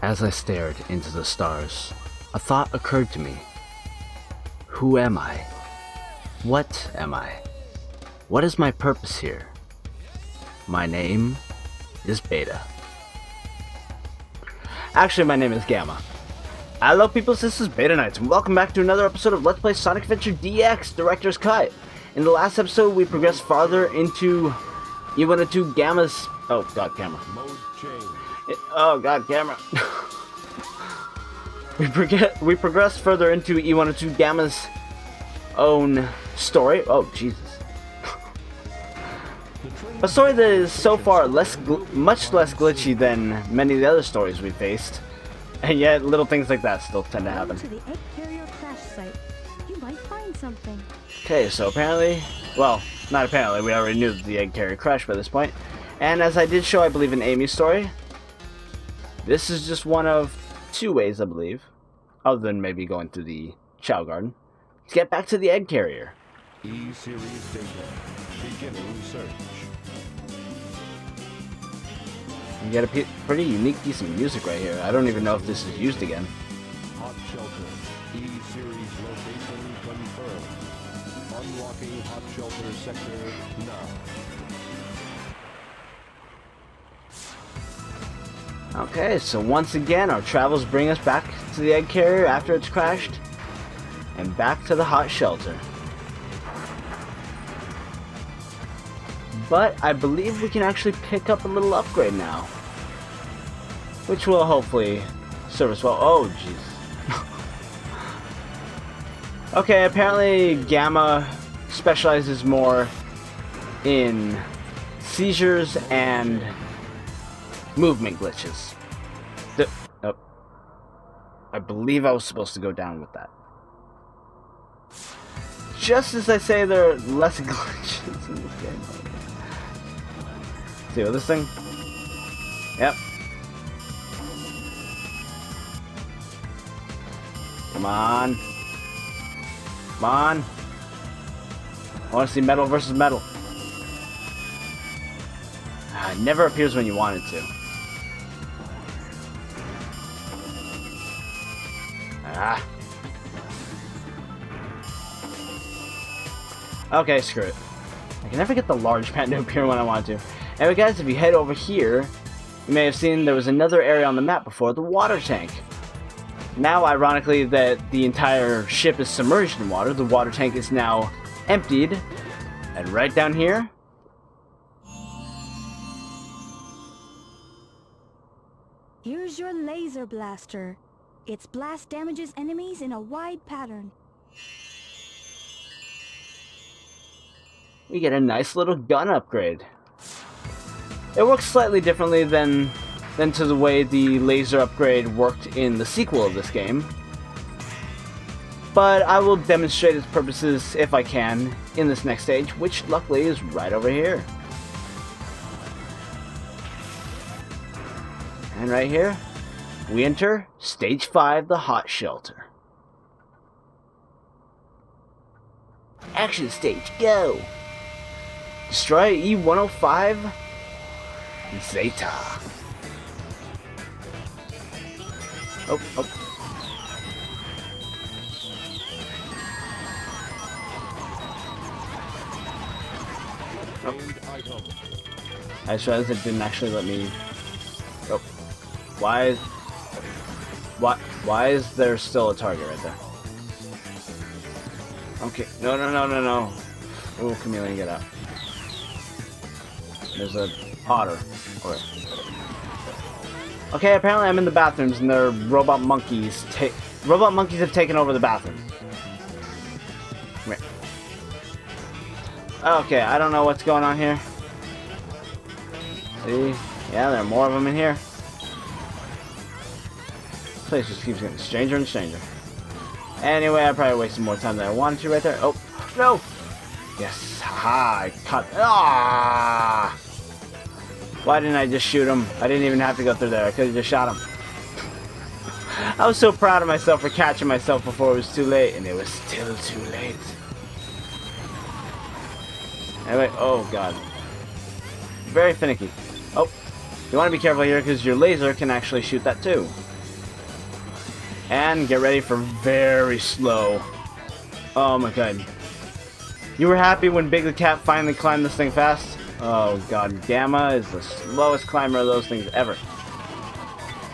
As I stared into the stars, a thought occurred to me. Who am I? What am I? What is my purpose here? My name is Beta. Actually, my name is Gamma. Hello peoples, this is BetaNights, and welcome back to another episode of Let's Play Sonic Adventure DX Director's Cut. In the last episode, we progressed farther into E102 Gamma's... Oh god, camera. Mode change. Oh god, camera. we progressed further into E102 Gamma's own story. Oh, Jesus. A story that is so far much less glitchy than many of the other stories we faced. And yet, little things like that still tend to happen. To the egg carrier crash site. You might find something. Okay, so apparently, well, not apparently, we already knew that the egg carrier crashed by this point. And as I did show, I believe, in Amy's story, this is just one of two ways, I believe, other than maybe going through the Chow Garden, to get back to the egg carrier. E-Series data. Beginning search. You get a pretty unique piece of music right here. I don't even know if this is used again. Hot shelter. E-Series location confirmed. Unlocking hot shelter sector now. Okay, so once again, our travels bring us back to the egg carrier after it's crashed, and back to the hot shelter. But I believe we can actually pick up a little upgrade now, which will hopefully serve us well. Oh, jeez. Okay, apparently Gamma specializes more in seizures and movement glitches. Oh, I believe I was supposed to go down with that. Just as I say, there are less glitches in this game. See what this thing? Yep. Come on. Come on. I want to see metal versus metal. It never appears when you want it to. Ah. Okay, screw it. I can never get the large pen to appear when I want to. Anyway guys, if you head over here, you may have seen there was another area on the map before, the water tank. Now, ironically, that the entire ship is submerged in water, the water tank is now emptied. And right down here, Here's your laser blaster. Its blast damages enemies in a wide pattern. we get a nice little gun upgrade. It works slightly differently than to the way the laser upgrade worked in the sequel of this game. But I will demonstrate its purposes, if I can, in this next stage, which luckily is right over here. And right here, we enter Stage 5, the Hot Shelter. Action stage, go! Destroy E-105 Zeta. Oh, oh. I just realized it didn't actually let me... Oh. Why is there still a target right there? Okay, no. Oh, Chameleon, get out. There's a otter. Okay, apparently I'm in the bathrooms and there are robot monkeys. Robot monkeys have taken over the bathroom. Come here. Okay, I don't know what's going on here. See? Yeah, there are more of them in here. This place just keeps getting stranger and stranger. Anyway, I probably wasted more time than I wanted to right there. Oh, no! Yes, haha, I caught... Ah! Why didn't I just shoot him? I didn't even have to go through there. I could have just shot him. I was so proud of myself for catching myself before it was too late, and it was still too late. Anyway, oh god. Very finicky. Oh. You want to be careful here because your laser can actually shoot that too. And get ready for very slow. Oh my god. You were happy when Big the Cat finally climbed this thing fast? Oh god, Gamma is the slowest climber of those things ever.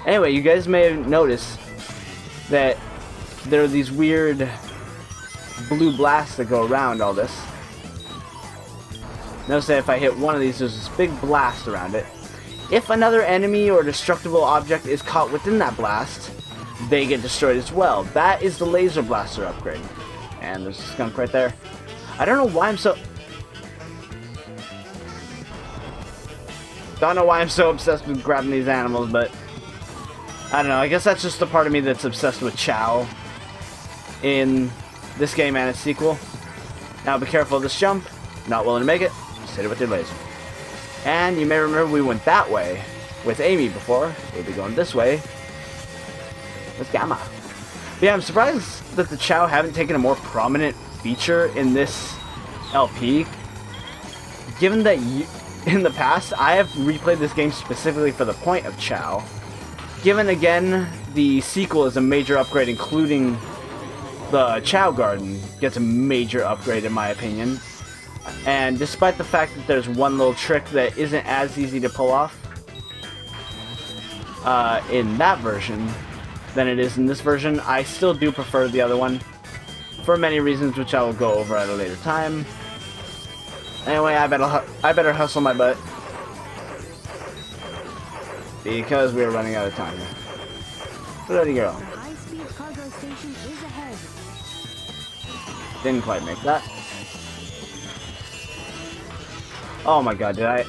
Anyway, you guys may have noticed that there are these weird blue blasts that go around all this. Notice that if I hit one of these, there's this big blast around it. If another enemy or destructible object is caught within that blast, they get destroyed as well. That is the laser blaster upgrade. And there's a skunk right there. I don't know why I'm so... Don't know why I'm so obsessed with grabbing these animals, but... I don't know, I guess that's just the part of me that's obsessed with Chow in this game and its sequel. Now be careful of this jump. Not willing to make it, just hit it with your laser. And you may remember we went that way with Amy before. We'll be going this way with Gamma. But yeah, I'm surprised that the Chow haven't taken a more prominent feature in this LP. Given that in the past, I have replayed this game specifically for the point of Chow. Given again, the sequel is a major upgrade, including the Chow Garden gets a major upgrade in my opinion. And despite the fact that there's one little trick that isn't as easy to pull off in that version than it is in this version, I still do prefer the other one for many reasons, which I will go over at a later time. Anyway, I better hustle my butt because we are running out of time. Ready to go. The high-speed cargo station is ahead. Didn't quite make that. Oh my god, did I?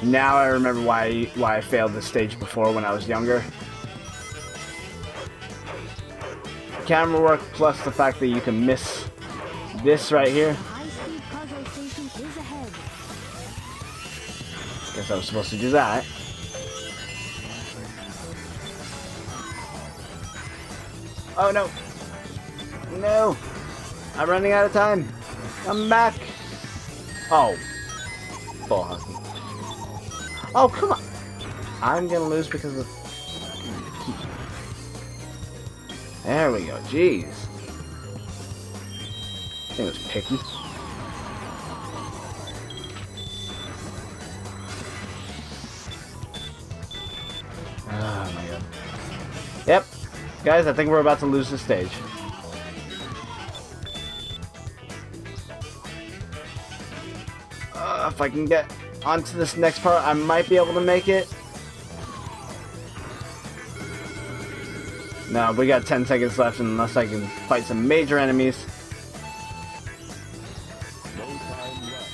Now I remember why I failed this stage before when I was younger. Camera work plus the fact that you can miss this right here. The high-speed cargo station is ahead. Guess I was supposed to do that. Oh no! No! I'm running out of time! I'm back! Oh. Bull hockey. Oh, come on! I'm gonna lose because of... There we go, jeez. I think it was picky. Oh my god. Yep. Guys, I think we're about to lose the stage. If I can get onto this next part, I might be able to make it. No, we got 10 seconds left unless I can fight some major enemies. No time left.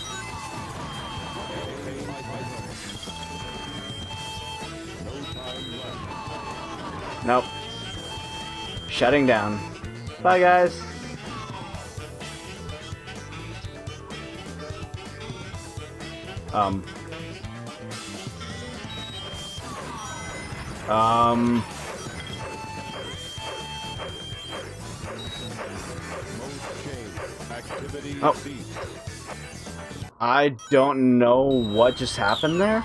No time left. Nope. Shutting down. Bye, guys. Oh. I don't know what just happened there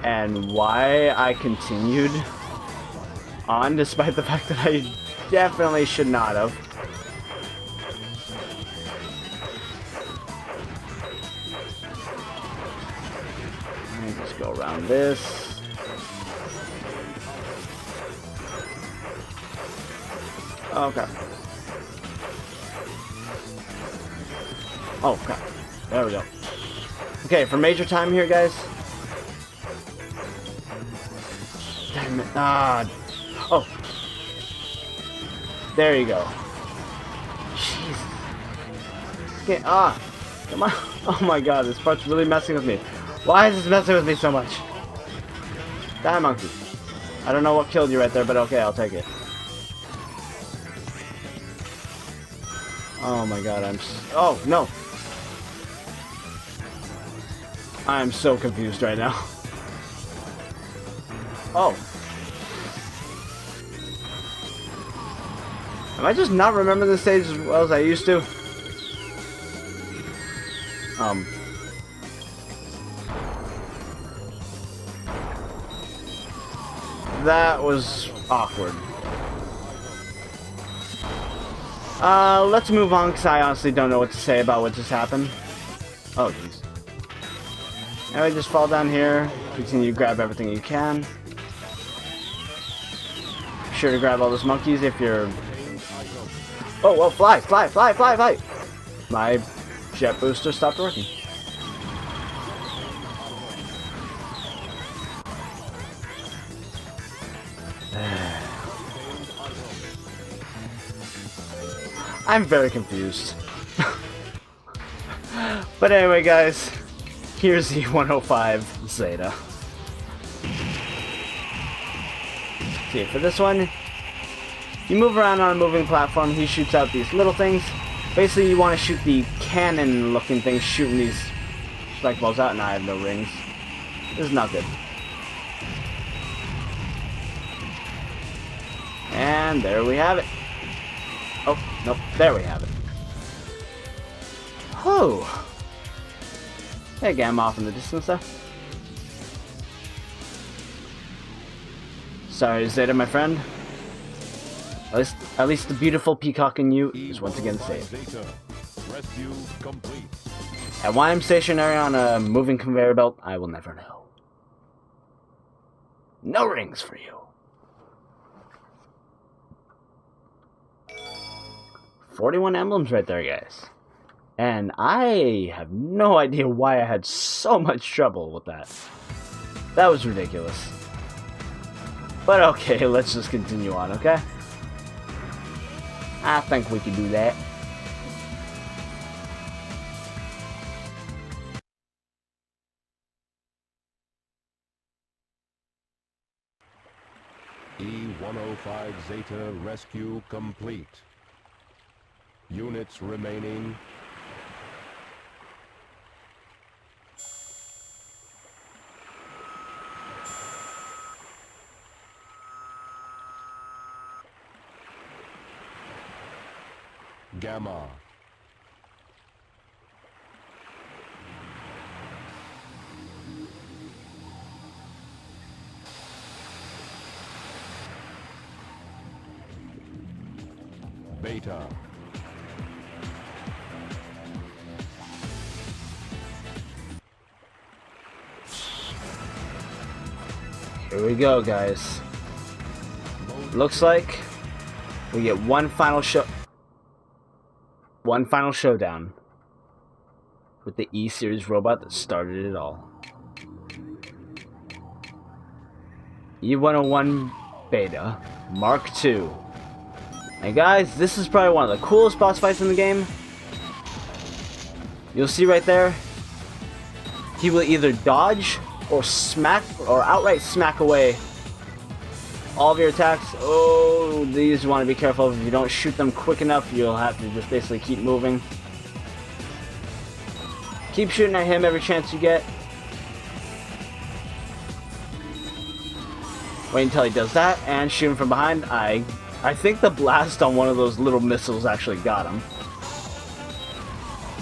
and why I continued on despite the fact that I definitely should not have. Let me just go around this. Okay. Oh, crap. There we go. Okay, for major time here, guys. Damn it. Ah. Oh. There you go. Jeez. Okay, come on. Oh my god, this part's really messing with me. Why is this messing with me so much? Die, monkey. I don't know what killed you right there, but okay, I'll take it. Oh my god, oh, no. I'm so confused right now. Oh. Am I just not remembering the stage as well as I used to? That was awkward. Let's move on, because I honestly don't know what to say about what just happened. Oh, jeez. Now just fall down here. Continue to grab everything you can. Be sure to grab all those monkeys if you're... Oh, well, fly, fly, fly, fly, fly! My jet booster stopped working. I'm very confused. But anyway, guys, here's the 105 Zeta. See, for this one, you move around on a moving platform, he shoots out these little things. Basically, you want to shoot the cannon-looking things shooting these spike balls out, and I have no rings. This is not good. And there we have it. Oh, nope, there we have it. Oh. Hey, again, I'm off in the distance there. Sorry, Zeta, my friend. At least the beautiful peacock in you is once again safe. Rescue complete. And why I'm stationary on a moving conveyor belt, I will never know. No rings for you. 41 emblems right there, guys. And I have no idea why I had so much trouble with that. That was ridiculous. But okay, let's just continue on, okay? I think we can do that. E-105 Zeta rescue complete. Units remaining. Gamma. Beta. Here we go, guys. Looks like we get one final showdown with the E-Series robot that started it all. E-101 Beta Mark II. And guys, this is probably one of the coolest boss fights in the game. You'll see right there, he will either dodge or smack or outright smack away all of your attacks. Oh, these you want to be careful. If you don't shoot them quick enough, you'll have to just basically keep moving. Keep shooting at him every chance you get. Wait until he does that and shoot him from behind. I think the blast on one of those little missiles actually got him.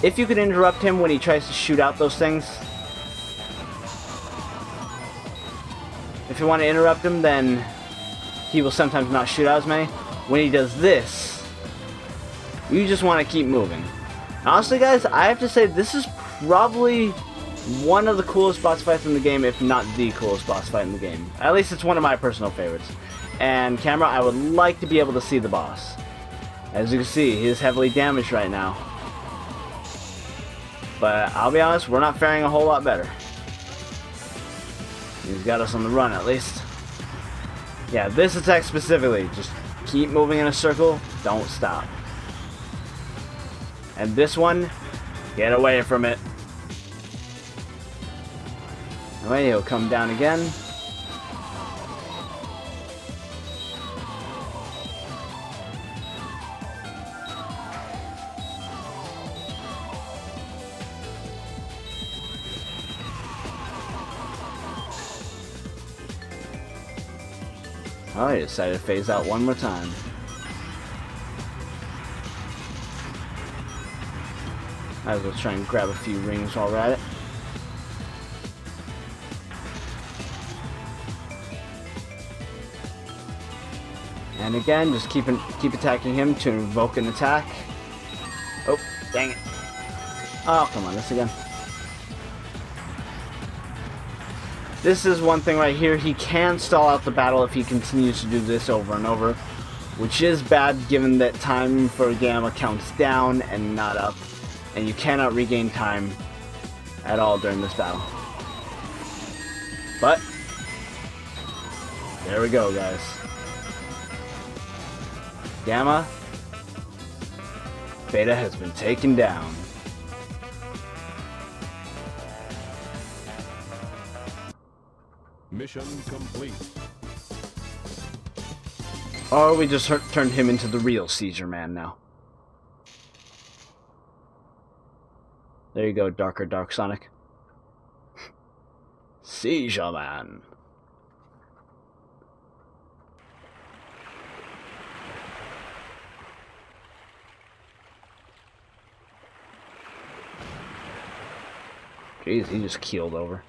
If you could interrupt him when he tries to shoot out those things, if you want to interrupt him, then he will sometimes not shoot out as many. When he does this, you just want to keep moving. Honestly, guys, I have to say this is probably one of the coolest boss fights in the game, if not the coolest boss fight in the game. At least it's one of my personal favorites. And camera, I would like to be able to see the boss. As you can see, he is heavily damaged right now. But I'll be honest, we're not faring a whole lot better. He's got us on the run, at least. Yeah, this attack specifically, just keep moving in a circle, don't stop. And this one, get away from it. Alright, he'll come down again. Oh, he decided to phase out one more time. Might as well try and grab a few rings while we're at it. And again, just keep attacking him to invoke an attack. Oh, dang it. Oh, come on, this again. This is one thing right here. He can stall out the battle if he continues to do this over and over, which is bad given that time for Gamma counts down and not up, and you cannot regain time at all during this battle. But there we go, guys. Gamma, Beta has been taken down. Mission complete. Or we just turned him into the real Seizure Man now. There you go, Darker Dark Sonic. Seizure Man. Jeez, he just keeled over.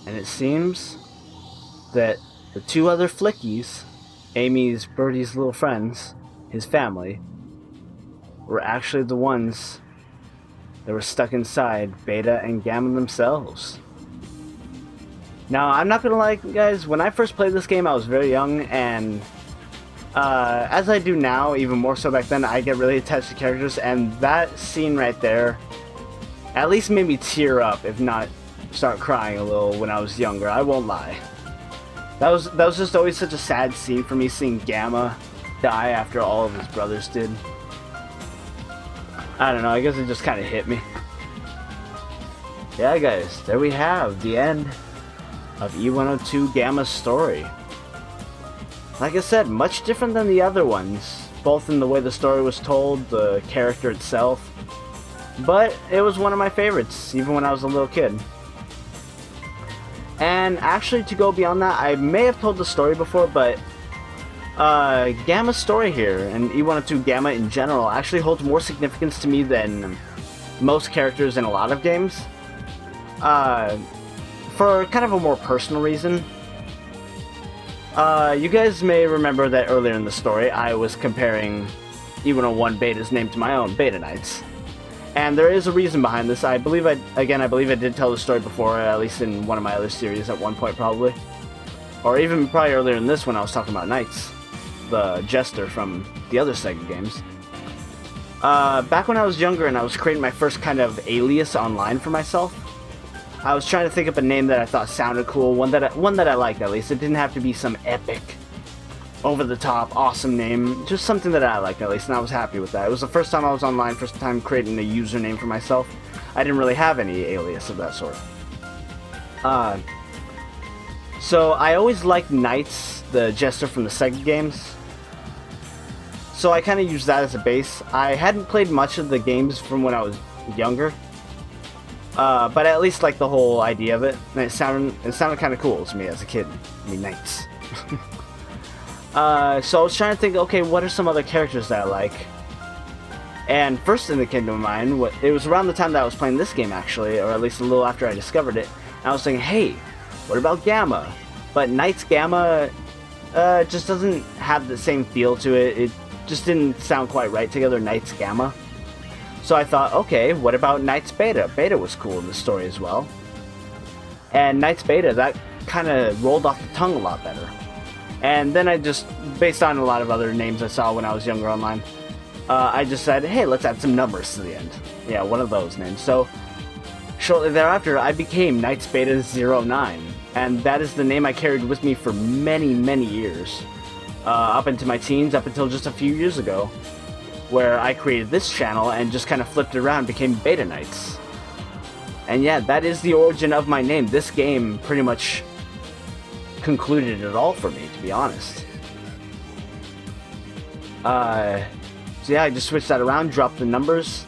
And it seems that the two other Flickies, Amy's Birdie's little friends, his family, were actually the ones that were stuck inside Beta and Gamma themselves. Now, I'm not gonna lie, guys, when I first played this game, I was very young, and as I do now, even more so back then, I get really attached to characters, and that scene right there at least made me tear up, if not start crying a little when I was younger. I won't lie. That was just always such a sad scene for me, seeing Gamma die after all of his brothers did. I don't know, I guess it just kind of hit me. Yeah, guys, there we have the end of E102 Gamma's story. Like I said, much different than the other ones, both in the way the story was told, the character itself, but it was one of my favorites, even when I was a little kid. And actually, to go beyond that, I may have told the story before, but Gamma's story here, and E102 Gamma in general, actually holds more significance to me than most characters in a lot of games. For kind of a more personal reason. You guys may remember that earlier in the story, I was comparing E101 Beta's name to my own, BetaNights. And there is a reason behind this. I believe I did tell the story before, at least in one of my other series at one point probably. Or even probably earlier in this when I was talking about Knights, the Jester from the other Sega games. Back when I was younger and I was creating my first kind of alias online for myself, I was trying to think up a name that I thought sounded cool, one that I liked at least. It didn't have to be some epic, over-the-top, awesome name, just something that I liked at least, and I was happy with that. It was the first time I was online, first time creating a username for myself. I didn't really have any alias of that sort. So I always liked Knights, the Jester from the Sega games. So I kind of used that as a base. I hadn't played much of the games from when I was younger, but I at least liked the whole idea of it, and it sounded kind of cool to me as a kid. I mean, Knights. So I was trying to think, okay, what are some other characters that I like? And first in the kingdom of mind, it was around the time that I was playing this game, actually, or at least a little after I discovered it. And I was thinking, hey, what about Gamma? But Knights Gamma just doesn't have the same feel to it. It just didn't sound quite right together, Knights Gamma. So I thought, okay, what about Knights Beta? Beta was cool in the story as well. And Knights Beta, that kind of rolled off the tongue a lot better. And then I just, based on a lot of other names I saw when I was younger online, I just said, hey, let's add some numbers to the end. Yeah, one of those names. So, shortly thereafter, I became Knights Beta 09. And that is the name I carried with me for many, many years. Up into my teens, up until just a few years ago, where I created this channel and just kind of flipped it around and became BetaNights. And yeah, that is the origin of my name. This game pretty much concluded it all for me, to be honest. So yeah, I just switched that around, dropped the numbers,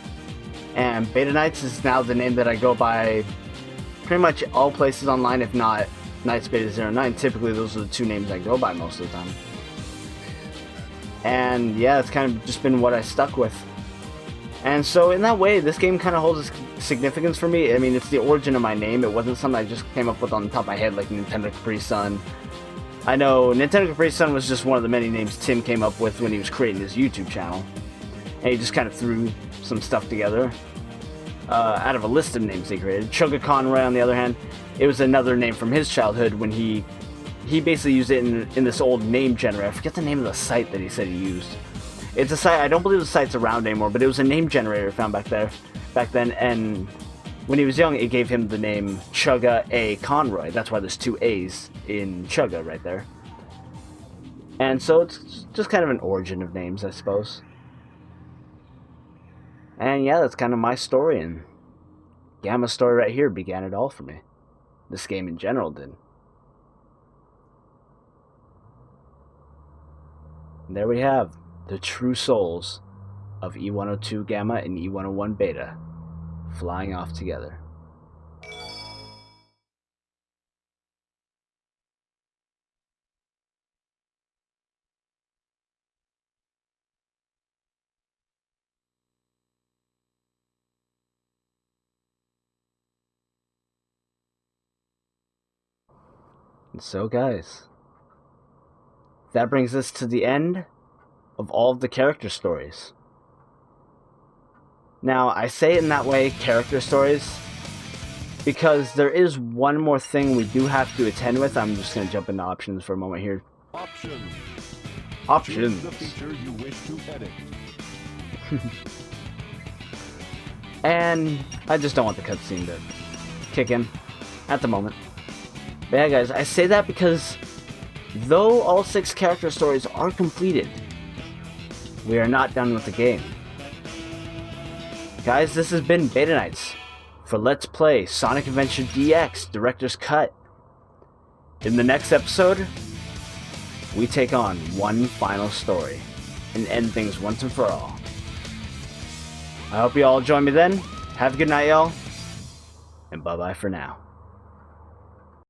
and BetaNights is now the name that I go by pretty much all places online, if not Knights Beta 09. Typically those are the two names I go by most of the time. And yeah, it's kind of just been what I stuck with. And so in that way, this game kind of holds a significance for me. I mean, it's the origin of my name. It wasn't something I just came up with on the top of my head like Nintendo Capri Sun. I know Nintendo Capri Sun was just one of the many names Tim came up with when he was creating his YouTube channel. And he just kind of threw some stuff together out of a list of names he created. Chugga Conroy, on the other hand, it was another name from his childhood when he basically used it in this old name generator. I forget the name of the site that he said he used. It's a site, I don't believe the site's around anymore, but it was a name generator found back then, and when he was young, it gave him the name Chugga A. Conroy. That's why there's two A's in Chugga right there. And so it's just kind of an origin of names, I suppose. And yeah, that's kind of my story, and Gamma's story right here began it all for me. This game in general did. And there we have the true souls of E102 Gamma and E101 Beta flying off together. And so guys, that brings us to the end of all of the character stories. Now, I say it in that way, character stories, because there is one more thing we do have to attend with. I'm just going to jump into options for a moment here. Options. Options. Choose the feature you wish to edit. And I just don't want the cutscene to kick in at the moment. But yeah, guys, I say that because though all 6 character stories are completed, we are not done with the game. Guys, this has been BetaNights for Let's Play Sonic Adventure DX Director's Cut. In the next episode, we take on one final story and end things once and for all. I hope you all join me then. Have a good night, y'all. And bye-bye for now.